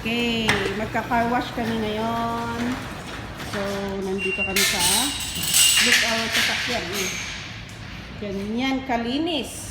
Okay, magka-car wash kami ngayon. So, nandito kami sa look our sasakyan. Ganyan kalinis.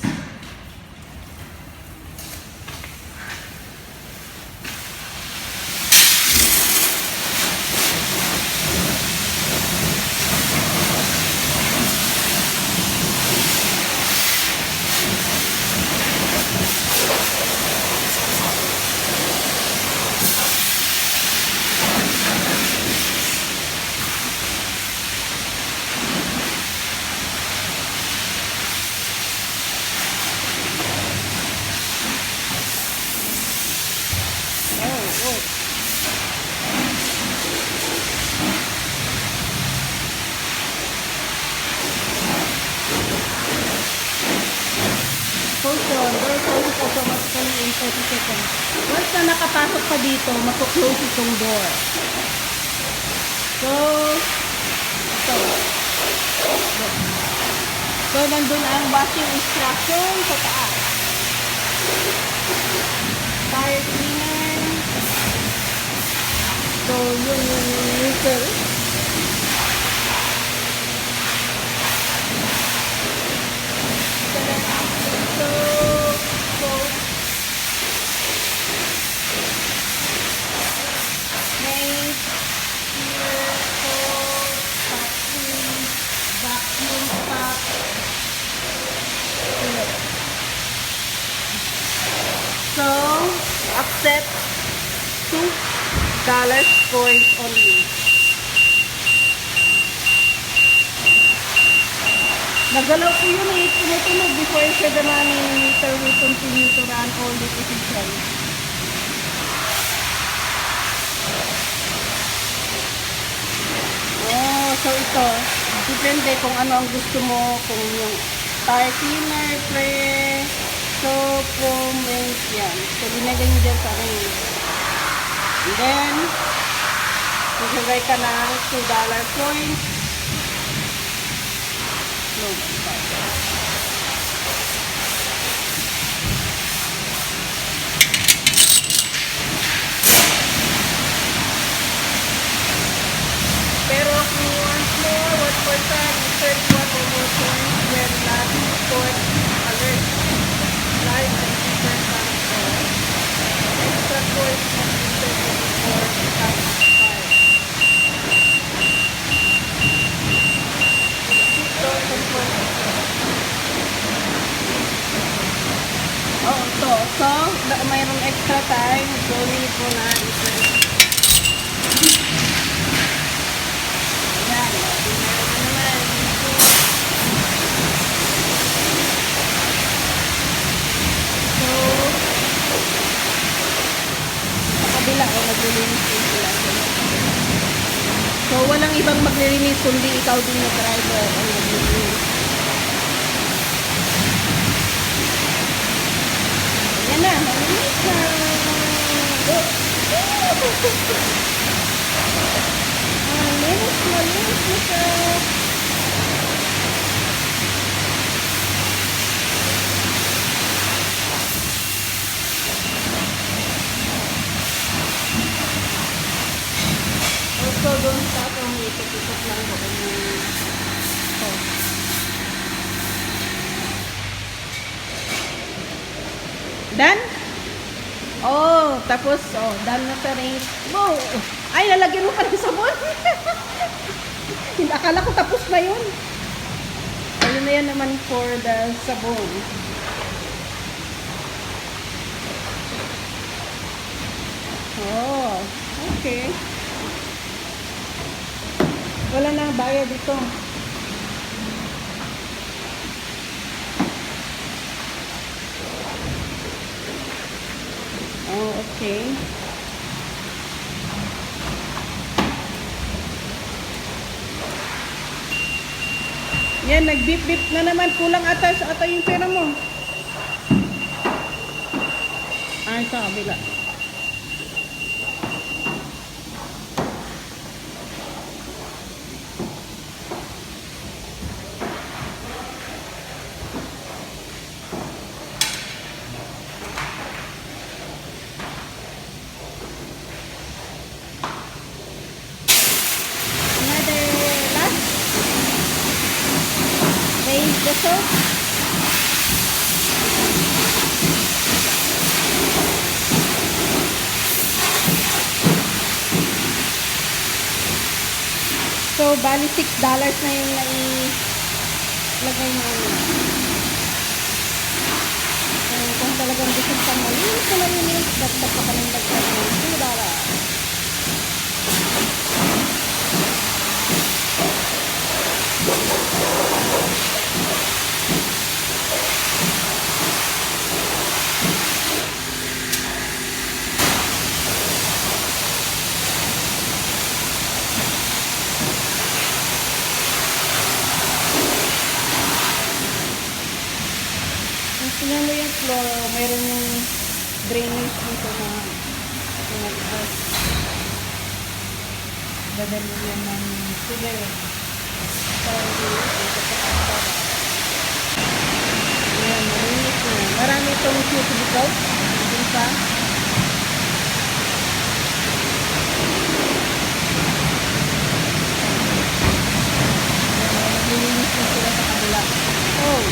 Door closes automatically in 30 seconds. Once na nakapasok pa dito, mag-close itong door. So, ito. So, nandun ang washing instruction sa taas. Tire cleaner. So, yun yung nickel. So, accept $2 coins only. Nagalaw ko yun eh. Tumutunog before I said the running meter will continue to run all the position. Oh, so ito. Depende kung ano ang gusto mo. Kung yung tire cleaner, spray, soap, foam, rinse, yan. So, binagay nyo dyan sa rinse. And then, magsagay ka ng $2 coins. No, pero kung once more, 1% insert 1 or more coins when last report alert. Live and different times for extra coins must be inserted before time expires. Oh, so mayroong extra time, so need mo na insert. Ayan, mayroon na naman. So, sa kabila o maglilinis din sila. So, walang ibang maglilinis kundi ikaw din na driver o maglilinis. Ayan na, maglinis na. Malinis na siya. Also, doon sa atong ikot-ikot lang ko ito. Done? Oh, tapos, done na sa rinse. Wow! Ay, lalagyan mo pa ng sabon. Akala ko tapos na yun. Ayun na yan naman for the sabon. Oh, okay. Wala na bayad dito. Oh, okay. Yan, nag-beep-beep na naman. Kulang ata yung pera mo. Ay, sa kabila. bali $6 na yung nailagay namin. Kung talagang gusto ka malinis na malinis, dagdag pa kami dagdag ng $2. Tingnan mo yung floor, mayroon yung drainage dito na nag-bus. Dadali yan ng sugar. Parang dito sa kapag. Ayan, malinis na. Marami itong cubicle. Hindi pa. Malinis na sila sa kabila. Oh!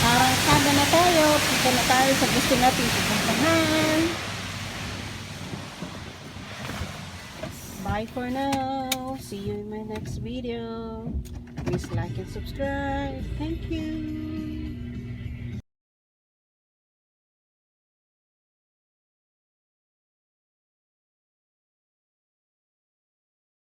Arangkada na tayo. Punta na tayo sa gusto natin pupuntahan. Bye for now. See you in my next video. Please like and subscribe. Thank you.